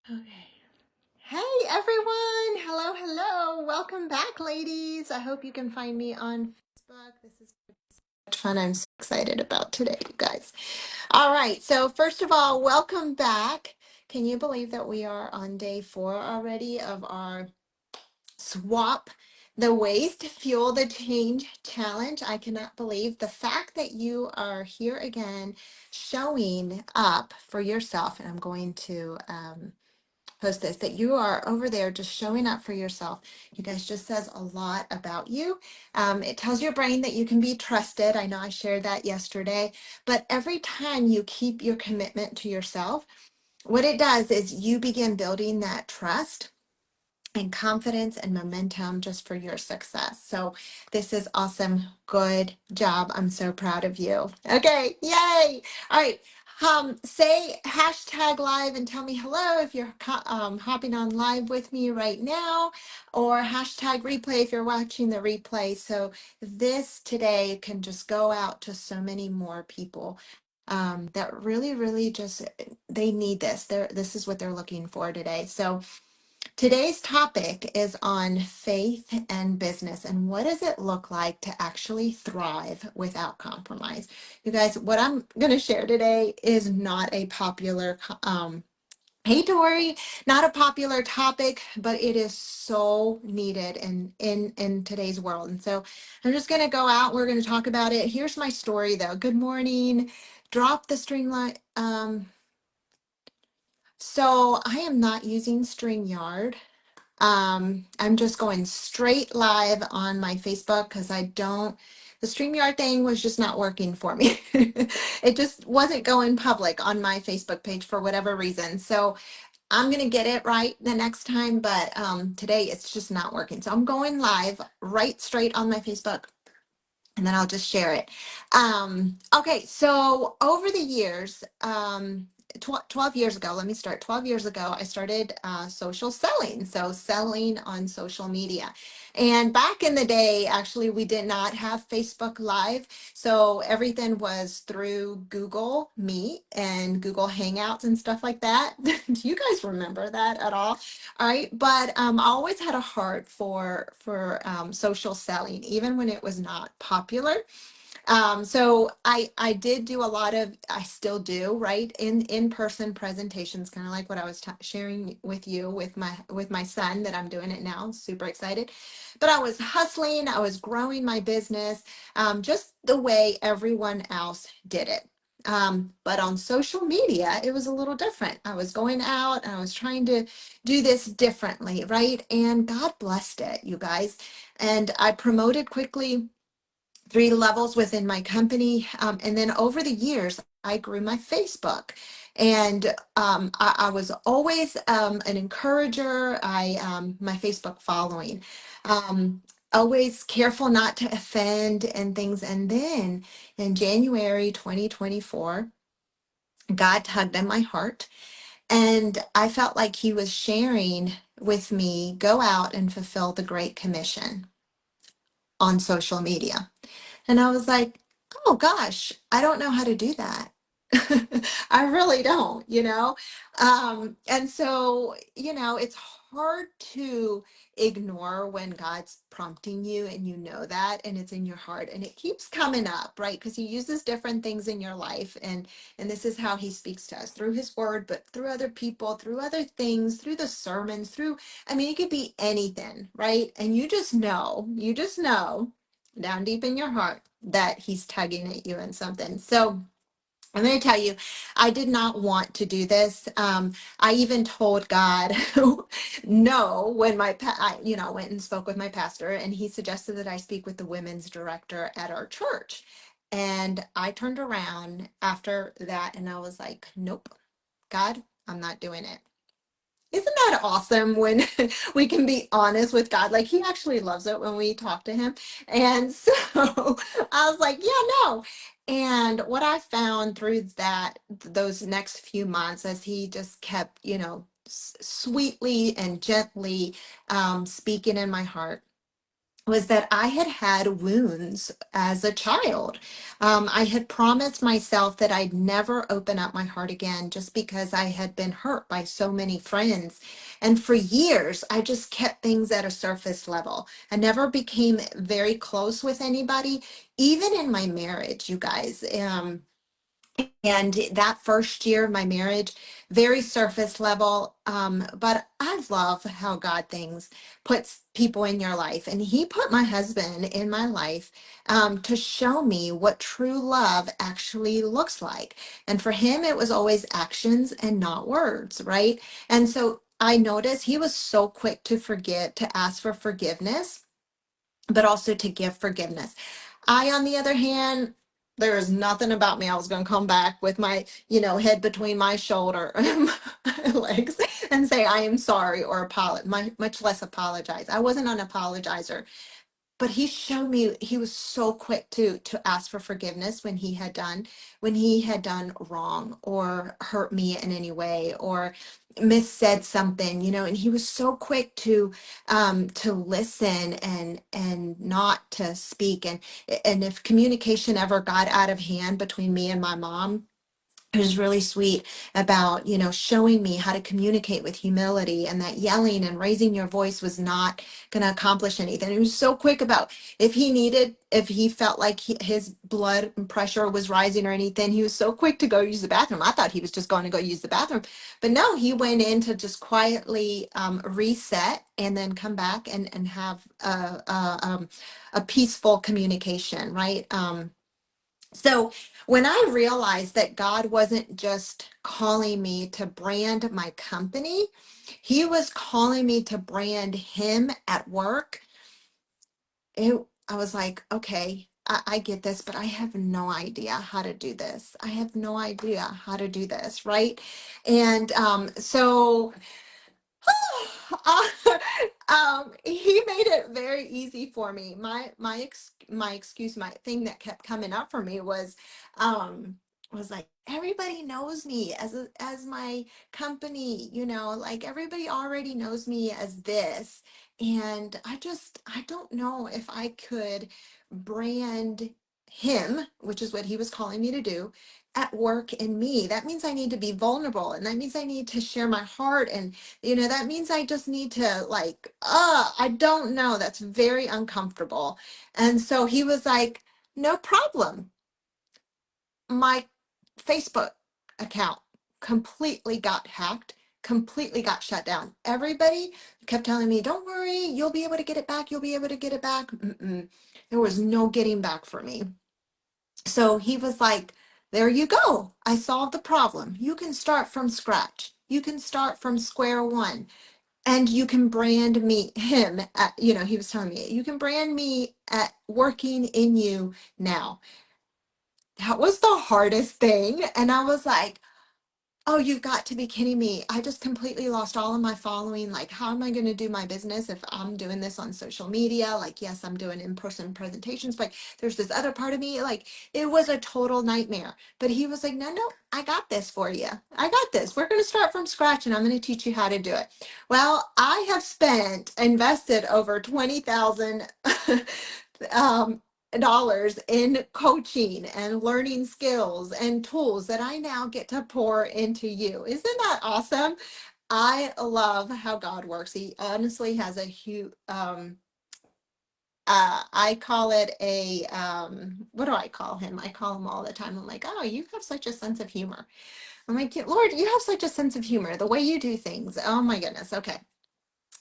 Okay. Hey everyone! Hello, hello. Welcome back, ladies. I hope you can find me on Facebook. This is much fun. I'm so excited about today, you guys. All right. So, first of all, welcome back. Can you believe that we are on day 4 already of our swap the waste, fuel the change challenge? I cannot believe the fact that you are here again showing up for yourself. And I'm going to post this, that you are over there just showing up for yourself. You guys just says a lot about you. It tells your brain that you can be trusted. I know I shared that yesterday, but every time you keep your commitment to yourself, what it does is you begin building that trust and confidence and momentum just for your success. So this is awesome. Good job. I'm so proud of you. Okay, yay. All right. Say hashtag live and tell me hello if you're hopping on live with me right now, or hashtag replay if you're watching the replay. So this today can just go out to so many more people that really, really just, they need this. This is what they're looking for today. So today's topic is on faith and business, and what does it look like to actually thrive without compromise? You guys, what I'm going to share today is not a popular, hey Tori, not a popular topic, but it is so needed in today's world. And so I'm just going to go out. We're going to talk about it. Here's my story, though. Good morning. Drop the streamline. So I am not using StreamYard. I'm just going straight live on my Facebook because the StreamYard thing was just not working for me. It just wasn't going public on my Facebook page for whatever reason. So I'm going to get it right the next time, but today it's just not working. So I'm going live right straight on my Facebook, and then I'll just share it. Okay, so over the years, 12 years ago, let me start. 12 years ago, I started social selling, so selling on social media. And back in the day, actually, we did not have Facebook Live, so everything was through Google Meet and Google Hangouts and stuff like that. Do you guys remember that at all? All right, but I always had a heart for social selling, even when it was not popular. So I did do a lot of, I still do, right, in-person presentations, kind of like what I was sharing with you with my son, that I'm doing it now. Super excited. But I was hustling, I was growing my business, just the way everyone else did it. But on social media, it was a little different. I was going out and I was trying to do this differently, right? And God blessed it, you guys. And I promoted quickly, 3 levels within my company. And then over the years, I grew my Facebook. And I was always an encourager. My Facebook following, always careful not to offend and things. And then in January 2024, God tugged at my heart. And I felt like he was sharing with me, go out and fulfill the Great Commission on social media. And I was like, oh gosh, I don't know how to do that. I really don't. And so, it's hard to ignore when God's prompting you and you know that and it's in your heart and it keeps coming up, right? Because he uses different things in your life, and this is how he speaks to us through his word, but through other people, through other things, through the sermons, I mean, it could be anything, right? And you just know down deep in your heart that he's tugging at you in something. So I'm going to tell you, I did not want to do this. I even told God no when I went and spoke with my pastor, and he suggested that I speak with the women's director at our church. And I turned around after that and I was like, nope, God, I'm not doing it. Isn't that awesome when we can be honest with God? Like he actually loves it when we talk to him. And so I was like, yeah, no. And what I found through those next few months, as he just kept, sweetly and gently speaking in my heart, was that I had had wounds as a child. I had promised myself that I'd never open up my heart again just because I had been hurt by so many friends. And for years, I just kept things at a surface level. I never became very close with anybody, even in my marriage, you guys. And that first year of my marriage, very surface level. But I love how God things puts people in your life. And he put my husband in my life to show me what true love actually looks like. And for him, it was always actions and not words, right? And so I noticed he was so quick to forgive, to ask for forgiveness, but also to give forgiveness. I, on the other hand, there is nothing about me. I was going to come back with my, head between my shoulder, my legs, and say I am sorry or apologize, much less apologize. I wasn't an apologizer, but he showed me he was so quick to ask for forgiveness when he had done wrong or hurt me in any way or missaid something, and he was so quick to listen and not to speak. And if communication ever got out of hand between me and my mom, it was really sweet about, showing me how to communicate with humility, and that yelling and raising your voice was not going to accomplish anything. He was so quick about if he felt like his blood pressure was rising or anything, he was so quick to go use the bathroom. I thought he was just going to go use the bathroom, but no, he went in to just quietly reset and then come back and have a peaceful communication, right? So when I realized that God wasn't just calling me to brand my company, he was calling me to brand him at work. I was like, okay, I get this, but I have no idea how to do this. I have no idea how to do this, right? And so Uh, he made it very easy for me. My excuse, my thing that kept coming up for me was like, everybody knows me as my company, like everybody already knows me as this. And I don't know if I could brand him, which is what he was calling me to do, at work in me. That means I need to be vulnerable, and that means I need to share my heart, and that means I just need to, like, I don't know. That's very uncomfortable. And so he was like, no problem. My Facebook account completely got hacked, completely got shut down. Everybody kept telling me, don't worry, you'll be able to get it back. You'll be able to get it back. Mm-mm. There was no getting back for me. So he was like, there you go. I solved the problem. You can start from scratch. You can start from square one, and you can brand me him at, he was telling me, you can brand me at working in you now. That was the hardest thing. And I was like, oh, you've got to be kidding me. I just completely lost all of my following. Like, how am I going to do my business if I'm doing this on social media? Like, yes, I'm doing in-person presentations, but there's this other part of me. Like, it was a total nightmare. But he was like, no, no, I got this for you. I got this. We're going to start from scratch and I'm going to teach you how to do it. Well, I have invested over 20,000 um, dollars in coaching and learning skills and tools that I now get to pour into you. Isn't that awesome? I love how God works. He honestly has a huge, I call it what do I call him? I call him all the time. I'm like, oh, you have such a sense of humor. I'm like, Lord, you have such a sense of humor, the way you do things. Oh my goodness. Okay.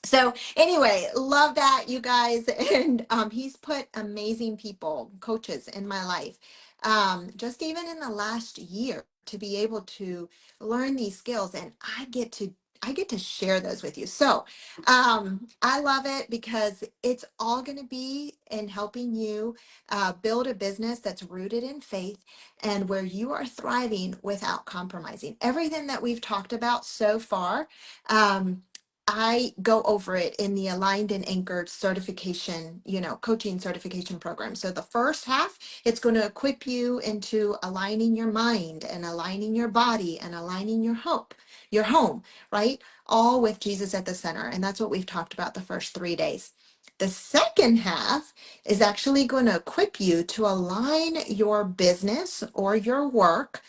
So anyway, love that, you guys. And he's put amazing people, coaches in my life. Just even in the last year, to be able to learn these skills, and I get to share those with you. So I love it because it's all going to be in helping you build a business that's rooted in faith and where you are thriving without compromising. Everything that we've talked about so far, I go over it in the Aligned and Anchored certification, coaching certification program. So the first half, it's going to equip you into aligning your mind and aligning your body and aligning your home, right? All with Jesus at the center. And that's what we've talked about the first 3 days. The second half is actually going to equip you to align your business or your work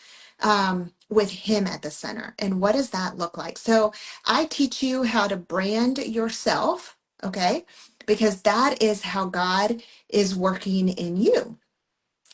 with Him at the center. And what does that look like? So I teach you how to brand yourself, okay? Because that is how God is working in you,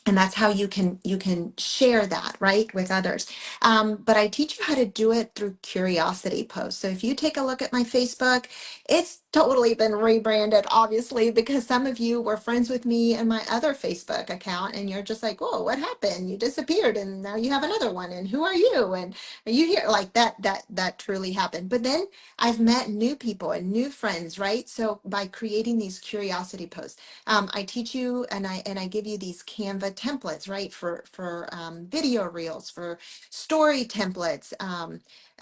and that's how you can share that, right, with others. But I teach you how to do it through curiosity posts. So if you take a look at my Facebook, it's totally been rebranded, obviously, because some of you were friends with me in my other Facebook account, and you're just like, whoa, what happened? You disappeared, and now you have another one, and who are you, and are you here? Like that truly happened. But then I've met new people and new friends, right? So by creating these curiosity posts, I teach you, and I give you these Canva templates, right, for video reels, for story templates.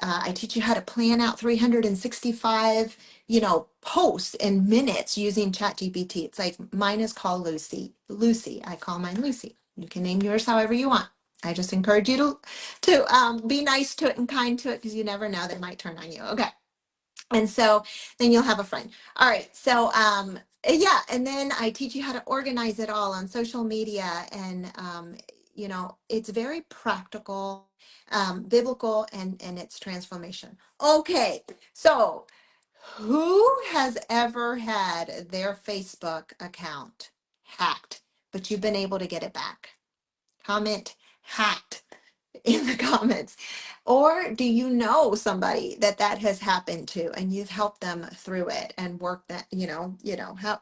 I teach you how to plan out 365, posts in minutes using ChatGPT. It's like mine is called Lucy. Lucy, I call mine Lucy. You can name yours however you want. I just encourage you to be nice to it and kind to it, because you never know, they might turn on you. Okay. And so then you'll have a friend. All right. So yeah, and then I teach you how to organize it all on social media, and it's very practical, biblical, and it's transformation. Okay. So who has ever had their Facebook account hacked, but you've been able to get it back? Comment hacked in the comments. Or do you know somebody that has happened to, and you've helped them through it and work that,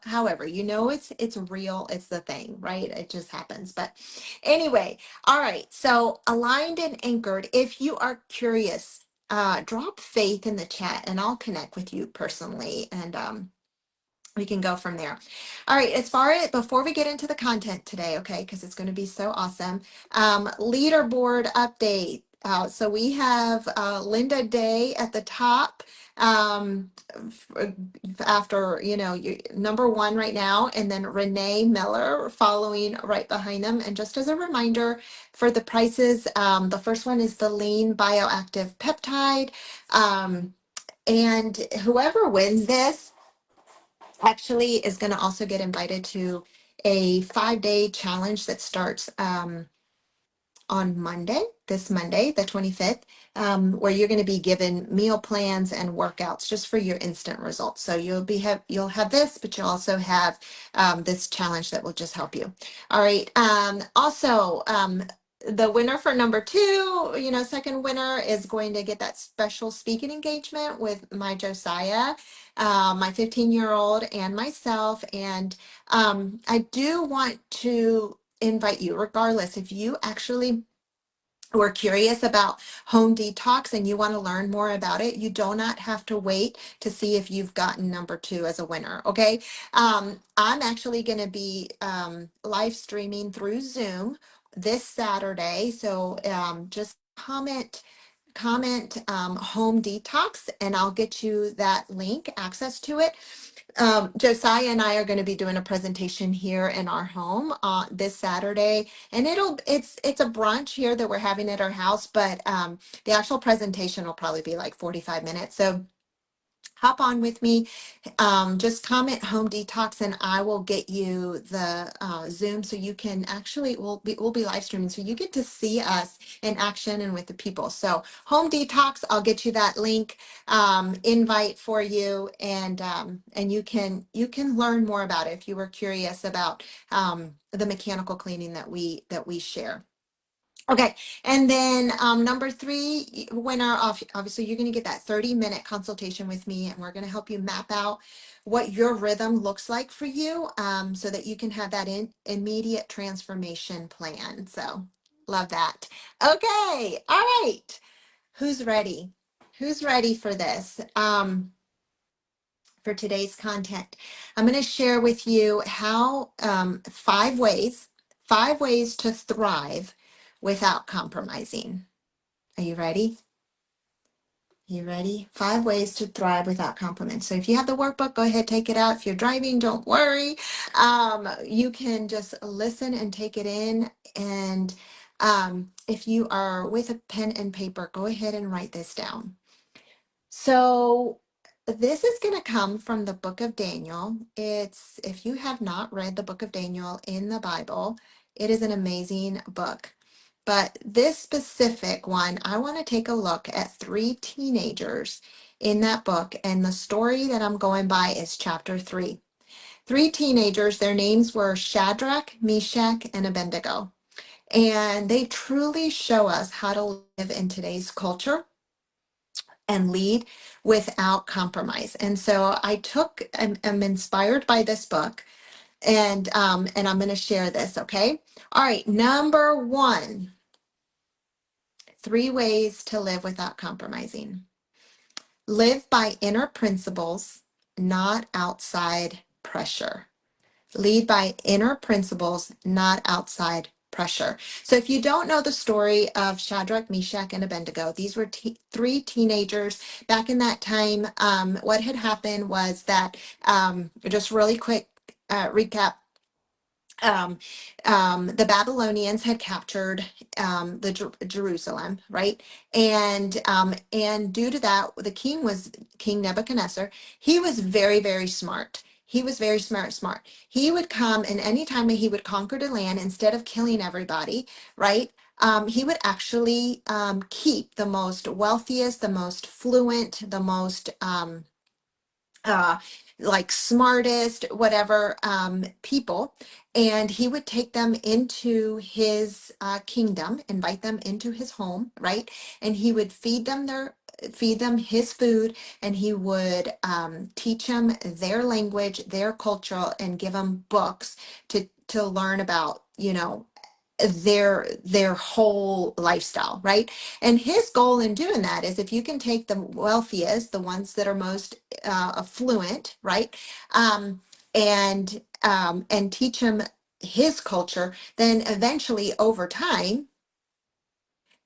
however, it's real, it's the thing, right? It just happens. But anyway, all right. So aligned and anchored, if you are curious, drop faith in the chat and I'll connect with you personally, and we can go from there. All right, before we get into the content today, okay, because it's going to be so awesome. Leaderboard update. So we have Linda Day at the top, after, number one right now, and then Renee Miller following right behind them. And just as a reminder for the prices, the first one is the Lean Bioactive Peptide. And whoever wins this actually is going to also get invited to a 5-day challenge that starts on Monday, this Monday, the 25th, where you're going to be given meal plans and workouts just for your instant results. So you'll have this, but you'll also have this challenge that will just help you. All right. Also, the winner for number two, second winner is going to get that special speaking engagement with my Josiah, my 15-year-old, and myself. And I do want to invite you, regardless, if you actually were curious about home detox and you want to learn more about it, you do not have to wait to see if you've gotten number two as a winner. Okay. I'm actually going to be live streaming through Zoom this Saturday. So just comment home detox and I'll get you that link, access to it. Josiah and I are going to be doing a presentation here in our home this Saturday, and it's a brunch here that we're having at our house, but the actual presentation will probably be like 45 minutes. So hop on with me. Just comment home detox and I will get you the Zoom, so you can actually, we'll be live streaming, so you get to see us in action and with the people. So home detox, I'll get you that link, invite for you, and you can learn more about it if you were curious about the mechanical cleaning that we share. Okay, and then number three, obviously you're going to get that 30-minute consultation with me, and we're going to help you map out what your rhythm looks like for you, so that you can have that immediate transformation plan. So love that. Okay, all right. Who's ready? Who's ready for this? For today's content, I'm going to share with you how 5 ways to thrive without compromising. Are you ready? You ready? 5 ways to thrive without compromise. So if you have the workbook, go ahead, take it out. If you're driving, don't worry. You can just listen and take it in. And if you are with a pen and paper, go ahead and write this down. So This is going to come from the book of Daniel. It's, if you have not read the book of Daniel in the Bible, it is an amazing book. But this specific one, I want to take a look at three teenagers in that book. And the story that I'm going by is chapter 3. Three teenagers, their names were Shadrach, Meshach, and Abednego. And they truly show us how to live in today's culture and lead without compromise. And so I'm inspired by this book, and I'm going to share this. Okay. All right. Number one, three ways to live without compromising. Live by inner principles, not outside pressure. Lead by inner principles, not outside pressure. So if you don't know the story of Shadrach, Meshach, and Abednego, these were three teenagers back in that time. What had happened was that, just really quick recap, um, the Babylonians had captured Jerusalem, right? And due to that, the king was King Nebuchadnezzar. He was very, very smart. He was very smart. He would come, and anytime he would conquer the land, instead of killing everybody, right? He would actually keep the most wealthiest, the most fluent, the most uh, like smartest, whatever people, and he would take them into his kingdom, invite them into his home, right? And he would feed them his food, and he would teach them their language, their culture, and give them books to learn about, their whole lifestyle, right? And his goal in doing that is, if you can take the wealthiest, the ones that are most affluent, right, and teach them his culture, then eventually over time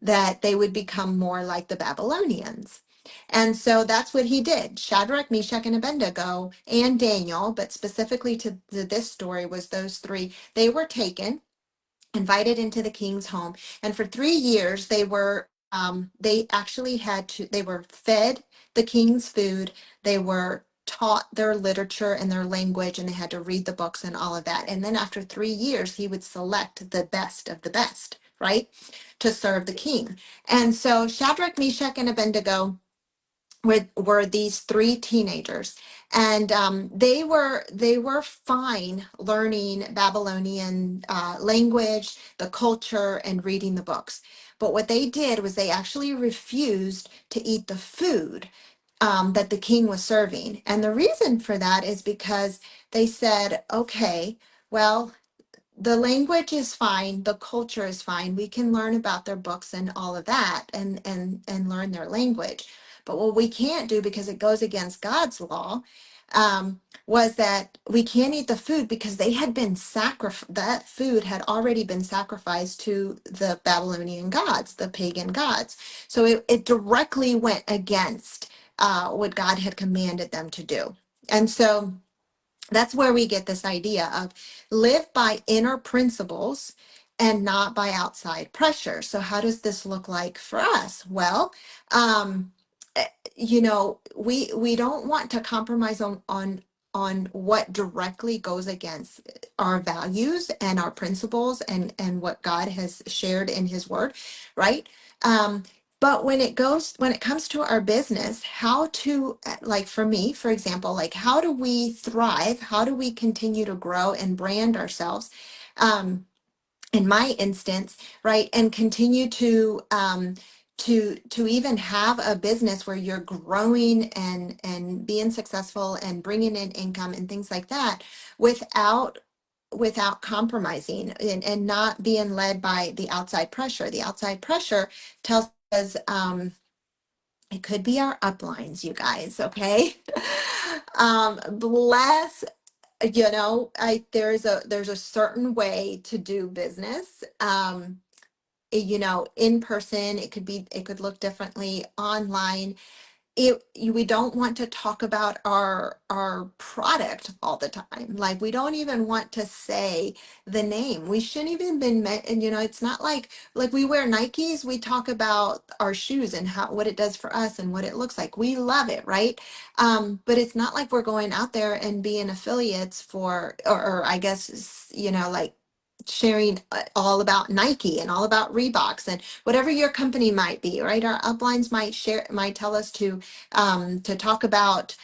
that they would become more like the Babylonians. And so that's what he did. Shadrach, Meshach, and Abednego, and Daniel, but specifically to this story was those three. They were taken, invited into the king's home, and for 3 years they actually they were fed the king's food. They were taught their literature and their language, and they had to read the books and all of that. And then after 3 years, he would select the best of the best, right, to serve the king. And so Shadrach, Meshach, and Abednego were these three teenagers, and they were fine learning Babylonian language, the culture, and reading the books. But what they did was they actually refused to eat the food that the king was serving. And the reason for that is because they said, okay, well, the language is fine, the culture is fine, we can learn about their books and all of that, and learn their language. But what we can't do, because it goes against God's law, was that we can't eat the food, because they had been that food had already been sacrificed to the Babylonian gods, the pagan gods. So it directly went against what God had commanded them to do. And so that's where we get this idea of live by inner principles and not by outside pressure. So how does this look like for us? Well, um, we don't want to compromise on what directly goes against our values and our principles, and what God has shared in his word, right? But when it comes to our business, how to, like for me, for example, like how do we thrive? How do we continue to grow and brand ourselves? In my instance, right, and continue to even have a business where you're growing and being successful and bringing in income and things like that, without compromising, and not being led by the outside pressure. The outside pressure tells us, it could be our uplines, you guys, okay? Bless, there's a certain way to do business. In person, it could look differently online. we don't want to talk about our product all the time. Like we don't even want to say the name. We shouldn't even been and it's not like we wear Nikes, we talk about our shoes and how what it does for us and what it looks like. We love it, right? But it's not like we're going out there and being affiliates for or I guess like sharing all about Nike and all about Reeboks and whatever your company might be, right? Our uplines might tell us to talk about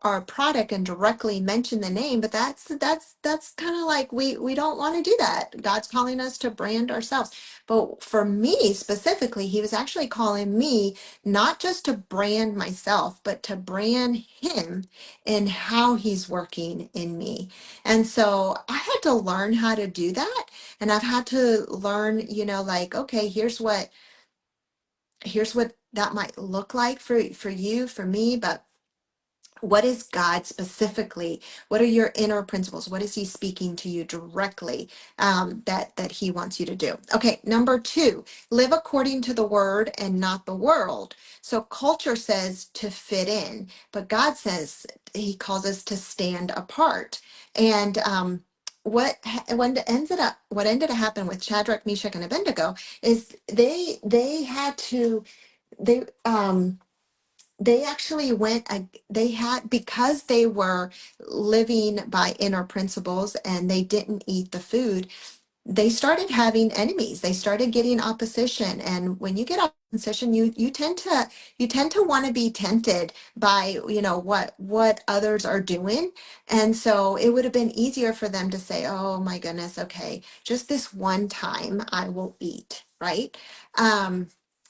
our product and directly mention the name, but that's kind of like we don't want to do that. God's calling us to brand ourselves. But for me specifically, he was actually calling me not just to brand myself, but to brand him and how he's working in me. And so I had to learn how to do that, and I've had to learn like, okay, here's what that might look like for you, for me, but what is God specifically? What are your inner principles? What is he speaking to you directly that he wants you to do? Okay, number two, live according to the word and not the world. So culture says to fit in, but God says he calls us to stand apart. And what ended up happening with Shadrach, Meshach, and Abednego is they had to they actually they had, because they were living by inner principles and they didn't eat the food, they started having enemies. They started getting opposition. And when you get opposition, you tend to want to be tempted by, what others are doing. And so it would have been easier for them to say, oh my goodness, okay, just this one time I will eat, right? Um,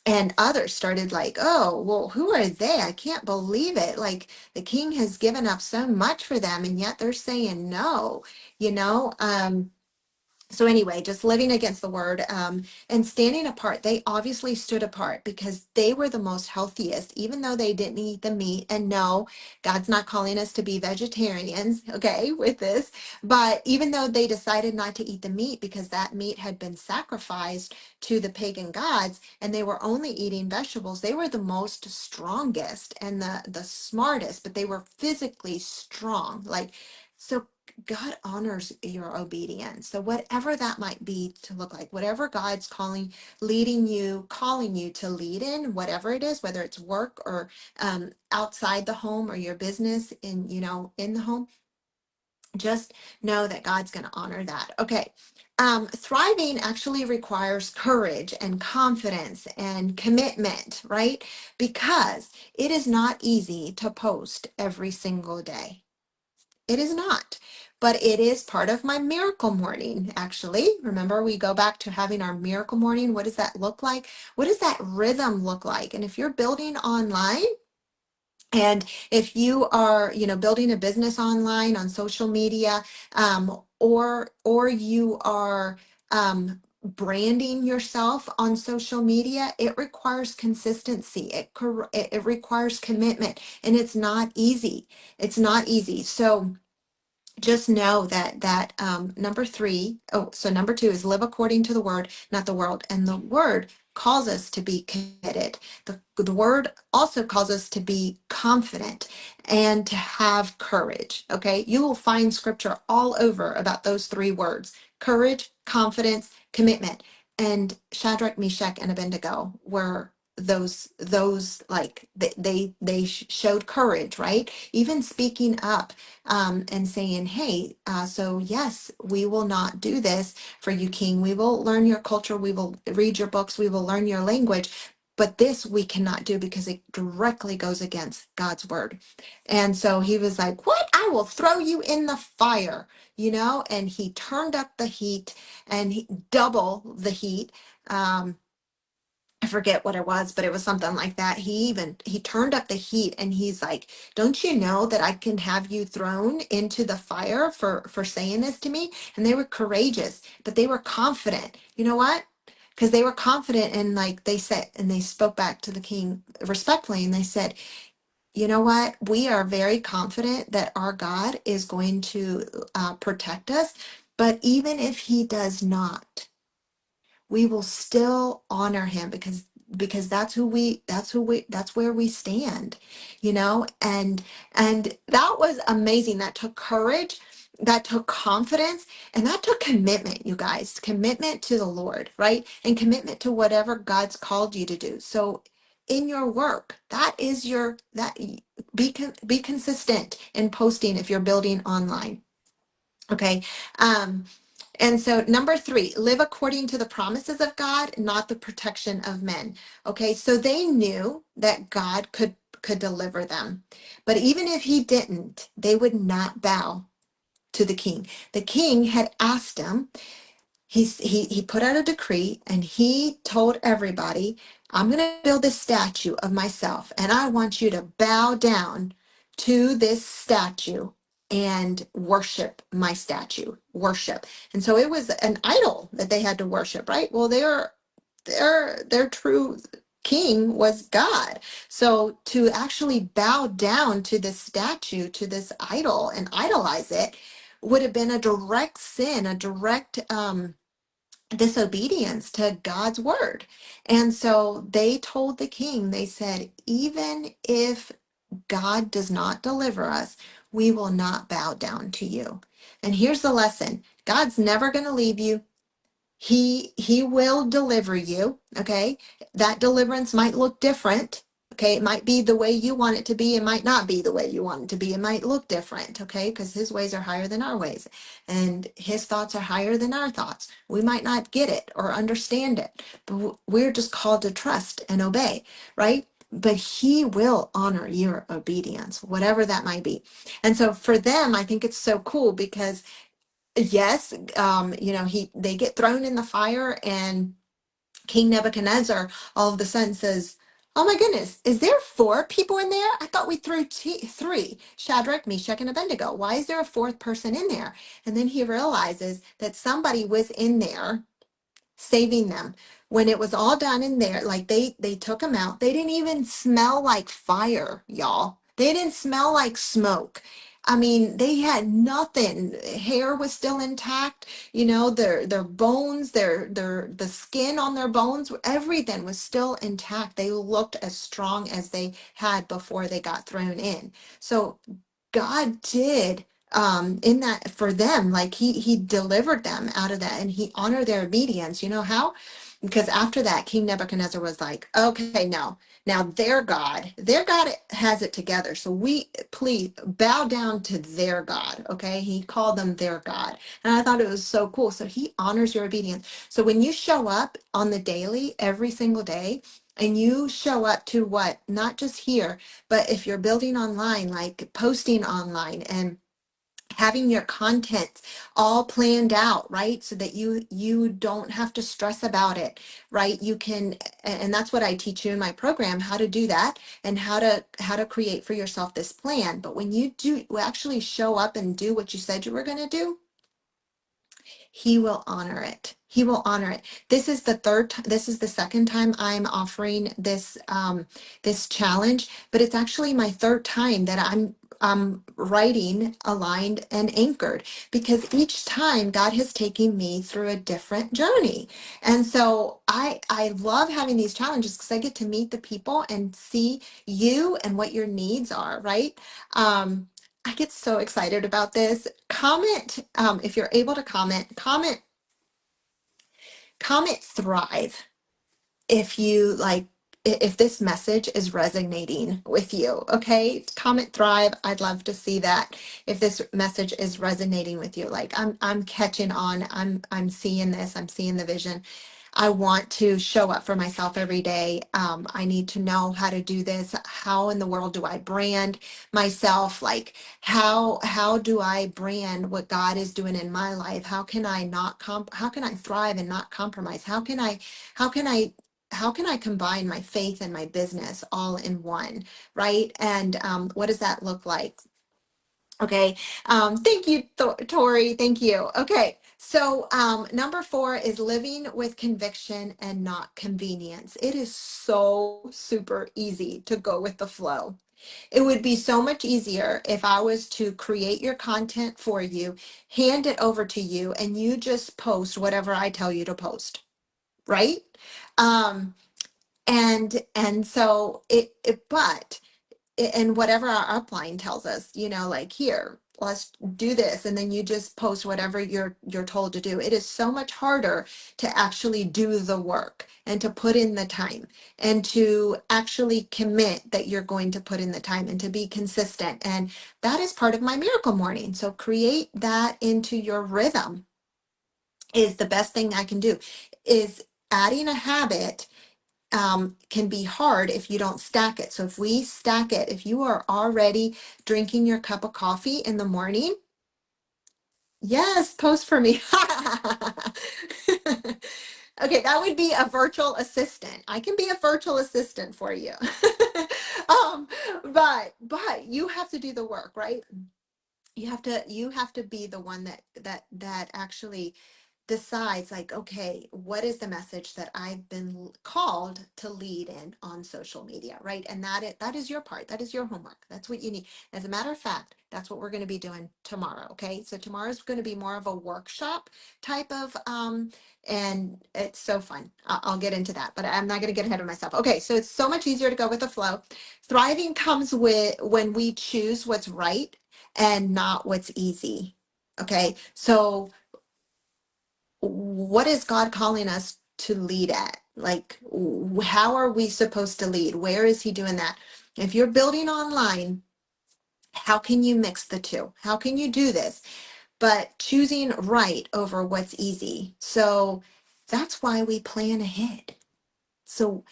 and others started like, oh, well, who are they? I can't believe it. Like the king has given up so much for them, and yet they're saying no, you know? So anyway, just living against the word and standing apart. They obviously stood apart because they were the most healthiest, even though they didn't eat the meat. And no, God's not calling us to be vegetarians, okay, with this. But even though they decided not to eat the meat because that meat had been sacrificed to the pagan gods, and they were only eating vegetables, they were the most strongest and the smartest, but they were physically strong. Like, so God honors your obedience. So whatever that might be to look like, whatever God's leading you, calling you to lead in, whatever it is, whether it's work or outside the home or your business in the home, just know that God's going to honor that. Okay. Thriving actually requires courage and confidence and commitment, right? Because it is not easy to post every single day. It is not, but it is part of my miracle morning, actually. Remember, we go back to having our miracle morning. What does that look like? What does that rhythm look like? And if you're building online, and if you are, building a business online on social media, or you are branding yourself on social media, it requires consistency. It requires commitment, and it's not easy. It's not easy. So just know that number three, oh, so number two is live according to the word, not the world. And the word calls us to be committed. The word also calls us to be confident and to have courage. Okay. You will find scripture all over about those three words: courage, confidence, commitment. And Shadrach, Meshach, and Abednego were those like they showed courage, right? Even speaking up and saying, hey, so yes, we will not do this for you, King. We will learn your culture. We will read your books. We will learn your language. But this we cannot do because it directly goes against God's word. And so he was like, what? I will throw you in the fire, and he turned up the heat and double the heat. Um, I forget what it was, but it was something like that. He turned up the heat and he's like, "Don't you know that I can have you thrown into the fire for saying this to me?" And they were courageous, but they were confident. You know what? Because they were confident, and like they said, and they spoke back to the king respectfully, and they said, "You know what? We are very confident that our God is going to protect us, but even if he does not, we will still honor him because because that's where we stand, you know. And that was amazing. That took courage, that took confidence, and that took commitment, you guys. Commitment to the Lord, right? And commitment to whatever God's called you to do. So in your work, that is your that be consistent in posting if you're building online. Okay. Um, and so number three, live according to the promises of God, not the protection of men. Okay, so they knew that God could deliver them. But even if he didn't, they would not bow to the king. The king had asked him, he put out a decree and he told everybody, I'm going to build a statue of myself and I want you to bow down to this statue and worship my statue. Worship. And so it was an idol that they had to worship, right? Well, their true king was God. So to actually bow down to this statue, to this idol and idolize it would have been a direct sin, a direct disobedience to God's word. And so they told the king, they said, even if God does not deliver us, we will not bow down to you. And here's the lesson: God's never going to leave you. He will deliver you. Okay, that deliverance might look different. Okay, it might be the way you want it to be, it might not be the way you want it to be, it might look different. Okay, because his ways are higher than our ways and his thoughts are higher than our thoughts. We might not get it or understand it, but we're just called to trust and obey, right? But he will honor your obedience, whatever that might be. And so for them, I think it's so cool because yes, you know, they get thrown in the fire, and King Nebuchadnezzar all of a sudden says, "Oh my goodness, is there four people in there? I thought we threw three: Shadrach, Meshach, and Abednego. Why is there a fourth person in there?" And then he realizes that somebody was in there saving them. When it was all done in there, like they took them out. They didn't even smell like fire, y'all. They didn't smell like smoke. I mean, they had nothing. Hair was still intact, you know, their bones, their the skin on their bones, everything was still intact. They looked as strong as they had before they got thrown in. So God did in that for them, like he delivered them out of that and he honored their obedience. You know how? Because after that, King Nebuchadnezzar was like, okay, no, now their God has it together. So we please bow down to their God. Okay. He called them their God. And I thought it was so cool. So he honors your obedience. So when you show up on the daily, every single day, and you show up to what, not just here, but if you're building online, like posting online and having your content all planned out, right? So that you don't have to stress about it, right? You can, and that's what I teach you in my program, how to do that and how to create for yourself this plan. But when you do actually show up and do what you said you were going to do, he will honor it. He will honor it. This is this is the second time I'm offering this challenge, but it's actually my third time that I'm writing aligned and anchored, because each time God has taken me through a different journey. And so I love having these challenges because I get to meet the people and see you and what your needs are, right? I get so excited about this. Comment, if you're able to comment thrive if you like, if this message is resonating with you. Okay, comment thrive. I'd love to see that. If this message is resonating with you, like I'm catching on, I'm seeing this, I'm seeing the vision. I want to show up for myself every day. I need to know how to do this. How in the world do I brand myself? Like how do I brand what God is doing in my life? How can I not how can I thrive and not compromise? How can I how can I combine my faith and my business all in one, right? And what does that look like? Okay. Thank you, Tori. Thank you. Okay. So number four is living with conviction and not convenience. It is so super easy to go with the flow. It would be so much easier if I was to create your content for you, hand it over to you, and you just post whatever I tell you to post, right? Um, And so but and whatever our upline tells us, like, here, let's do this, and then you just post whatever you're told to do. It is so much harder to actually do the work and to put in the time and to actually commit that you're going to put in the time and to be consistent. And that is part of my miracle morning. So create that into your rhythm is the best thing I can do. Is adding a habit can be hard if you don't stack it. So if we stack it, if you are already drinking your cup of coffee in the morning, yes, post for me. Okay, that would be a virtual assistant. I can be a virtual assistant for you. um, but you have to do the work, right? You have to be the one that actually decides, like, okay, what is the message that I've been called to lead in on social media, right? And that is your part. That is your homework. That's what you need. As a matter of fact, that's what we're going to be doing tomorrow. Okay, so tomorrow's going to be more of a workshop type of and it's so fun. I'll get into that, but I'm not going to get ahead of myself. Okay, so it's so much easier to go with the flow. Thriving comes with when we choose what's right and not what's easy. Okay, so what is God calling us to lead at? Like, how are we supposed to lead? Where is He doing that? If you're building online, how can you mix the two? How can you do this? But choosing right over what's easy. So that's why we plan ahead. So,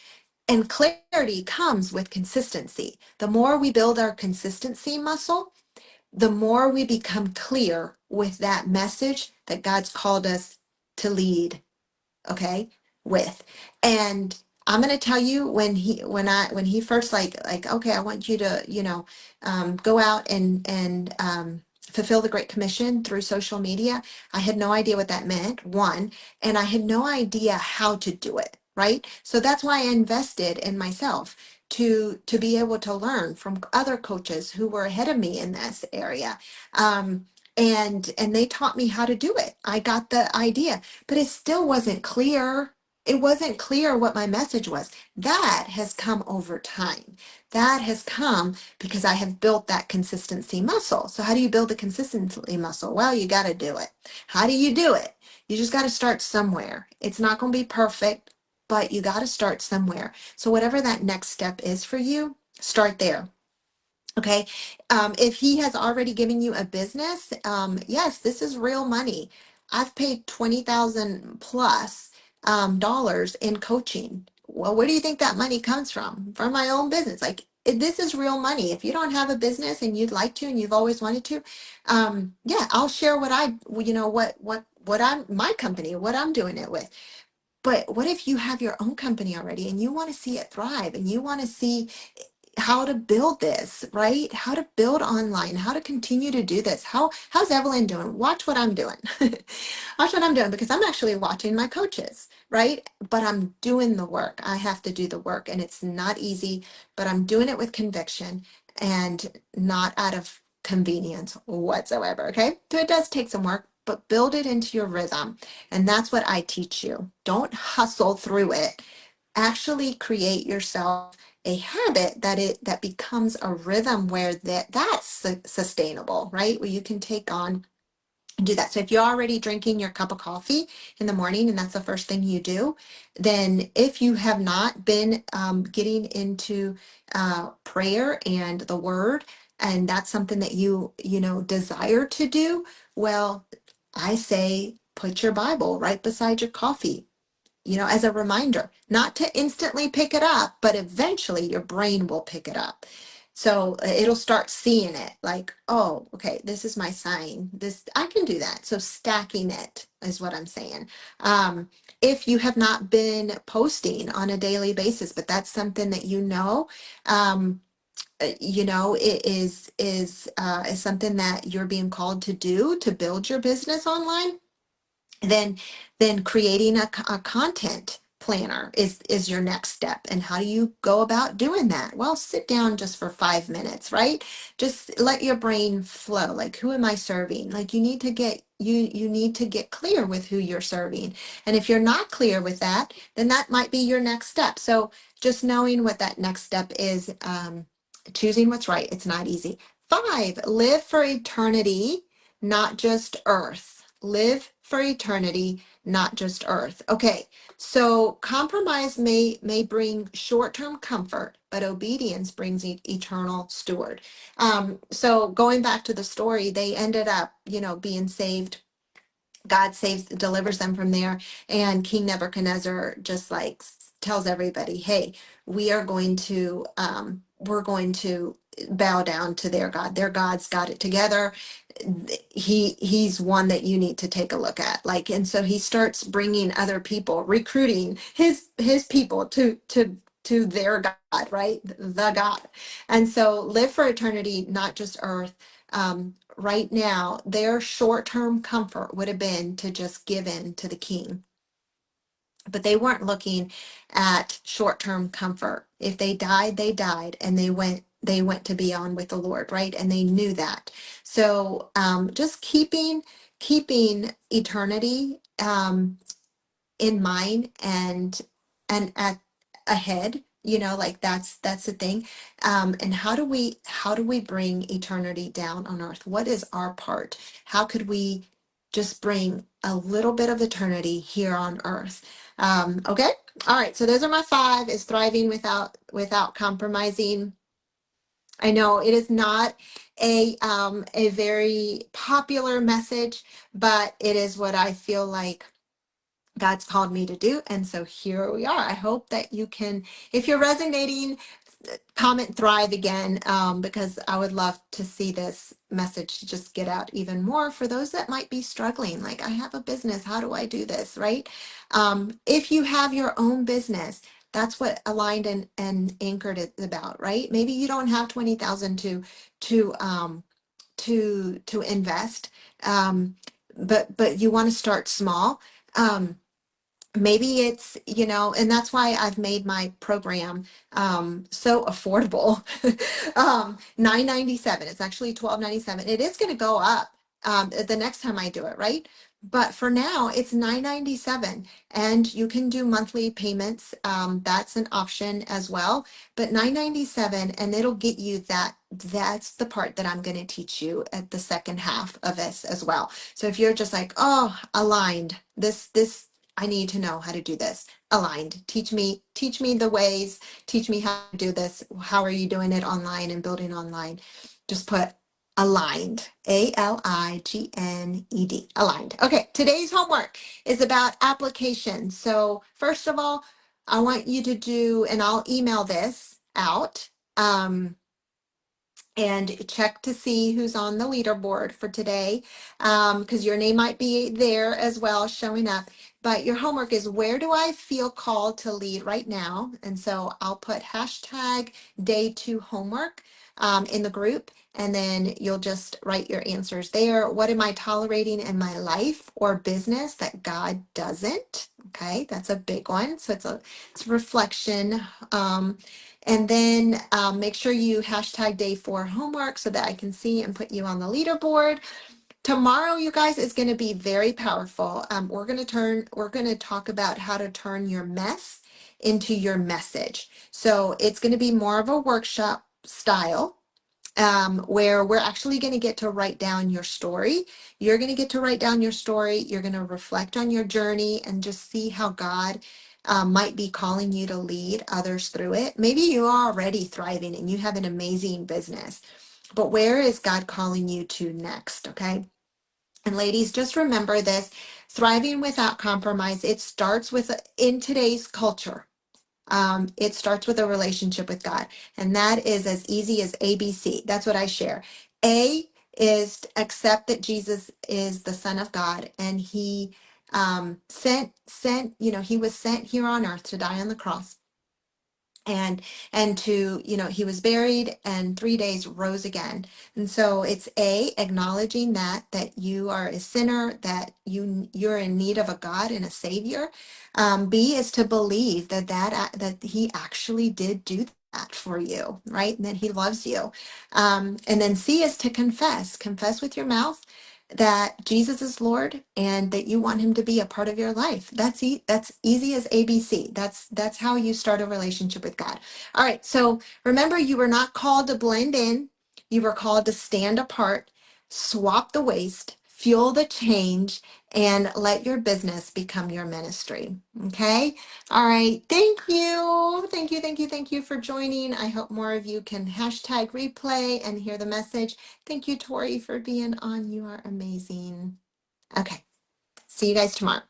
and clarity comes with consistency. The more we build our consistency muscle, the more we become clear with that message that God's called us to lead, okay, with. And I'm going to tell you, when he first, like, okay, I want you to, go out and fulfill the Great Commission through social media. I had no idea what that meant, one, and I had no idea how to do it, right? So that's why I invested in myself to be able to learn from other coaches who were ahead of me in this area. And they taught me how to do it. I got the idea, but it still wasn't clear. It wasn't clear what my message was. That has come over time. That has come because I have built that consistency muscle. So how do you build a consistency muscle? Well, you got to do it. How do you do it? You just got to start somewhere. It's not going to be perfect, but you got to start somewhere. So whatever that next step is for you, start there. Okay. If he has already given you a business, yes, this is real money. I've paid 20,000 plus dollars in coaching. Well, where do you think that money comes from? From my own business. Like, this is real money. If you don't have a business and you'd like to and you've always wanted to, yeah, I'll share what I'm my company, what I'm doing it with. But what if you have your own company already and you want to see it thrive and you want to see how to build this, right? How to build online, how to continue to do this. How's Evelyn doing? Watch what I'm doing. Watch what I'm doing, because I'm actually watching my coaches, right? But I'm doing the work. I have to do the work, and it's not easy, but I'm doing it with conviction and not out of convenience whatsoever. Okay. So it does take some work, but build it into your rhythm. And that's what I teach you. Don't hustle through it. Actually create yourself a habit that becomes a rhythm where that's sustainable, right? Where you can take on and do that. So if you're already drinking your cup of coffee in the morning and that's the first thing you do, then if you have not been getting into prayer and the word, and that's something that you desire to do, well, I say put your Bible right beside your coffee, as a reminder, not to instantly pick it up, but eventually your brain will pick it up. So it'll start seeing it like, oh, okay, this is my sign. This, I can do that. So stacking it is what I'm saying. If you have not been posting on a daily basis, but that's something that um, it is something that you're being called to do to build your business online, then creating a content planner is your next step. And how do you go about doing that? Well, sit down just for 5 minutes, right? Just let your brain flow. Like, who am I serving? Like, you need to get clear with who you're serving. And if you're not clear with that, then that might be your next step. So just knowing what that next step is, choosing what's right. It's not easy. 5, live for eternity, not just earth. Live for eternity, not just earth. Okay, so compromise may bring short-term comfort, but obedience brings eternal steward. So going back to the story, they ended up, being saved. God saves, delivers them from there. And King Nebuchadnezzar just like tells everybody, hey, we're going to bow down to their God. Their God's got it together. He's one that you need to take a look at. Like, and so he starts bringing other people, recruiting his people to their God, right? The God. And so live for eternity, not just earth. Right now, their short-term comfort would have been to just give in to the king. But they weren't looking at short-term comfort. If they died, they died, and they went to be on with the Lord, right? And they knew that. So just keeping eternity in mind and at ahead, like that's the thing. And how do we bring eternity down on earth? What is our part? How could we just bring a little bit of eternity here on earth? Okay, all right, so those are my 5, is thriving without compromising. I know it is not a very popular message, but it is what I feel like God's called me to do. And so here we are. I hope that you can, if you're resonating, comment thrive again, because I would love to see this message just get out even more for those that might be struggling. Like, I have a business. How do I do this? Right? If you have your own business, that's what Aligned and Anchored is about, right? Maybe you don't have 20,000 to to invest, but you want to start small. Maybe it's, and that's why I've made my program so affordable. 997. It's actually 1297. It is going to go up the next time I do it, right? But for now, it's 997, and you can do monthly payments. That's an option as well. But 997, and it'll get you that. That's the part that I'm going to teach you at the second half of this as well. So if you're just like, oh, Aligned, this I need to know how to do this. Aligned. Teach me the ways, teach me how to do this. How are you doing it online and building online? Just put Aligned, Aligned, Aligned. Okay, today's homework is about application. So first of all, I want you to do, and I'll email this out. And check to see who's on the leaderboard for today, because your name might be there as well, showing up. But your homework is, where do I feel called to lead right now? And so I'll put hashtag day 2 homework in the group, and then you'll just write your answers there. What am I tolerating in my life or business that God doesn't? Okay, that's a big one. So it's a reflection. And then make sure you hashtag day 4 homework so that I can see and put you on the leaderboard. Tomorrow, you guys, is going to be very powerful. We're going to talk about how to turn your mess into your message. So it's going to be more of a workshop style, where we're actually going to get to write down your story. You're going to get to write down your story. You're going to reflect on your journey and just see how God might be calling you to lead others through it. Maybe you are already thriving and you have an amazing business, but where is God calling you to next? Okay. And ladies, just remember this: thriving without compromise. It starts with, in today's culture, it starts with a relationship with God. And that is as easy as ABC. That's what I share. A is to accept that Jesus is the Son of God, and he he was sent here on earth to die on the cross and to, he was buried and 3 days rose again. And so it's acknowledging that you are a sinner, that you're in need of a God and a savior. B is to believe that he actually did do that for you, right? And that he loves you. And then C is to confess with your mouth that Jesus is Lord and that you want him to be a part of your life. That's easy as ABC. That's how you start a relationship with God. All right, so remember, you were not called to blend in. You were called to stand apart, swap the waste, fuel the change, and let your business become your ministry. Okay? All right. Thank you. Thank you. Thank you. Thank you for joining. I hope more of you can hashtag replay and hear the message. Thank you, Tori, for being on. You are amazing. Okay. See you guys tomorrow.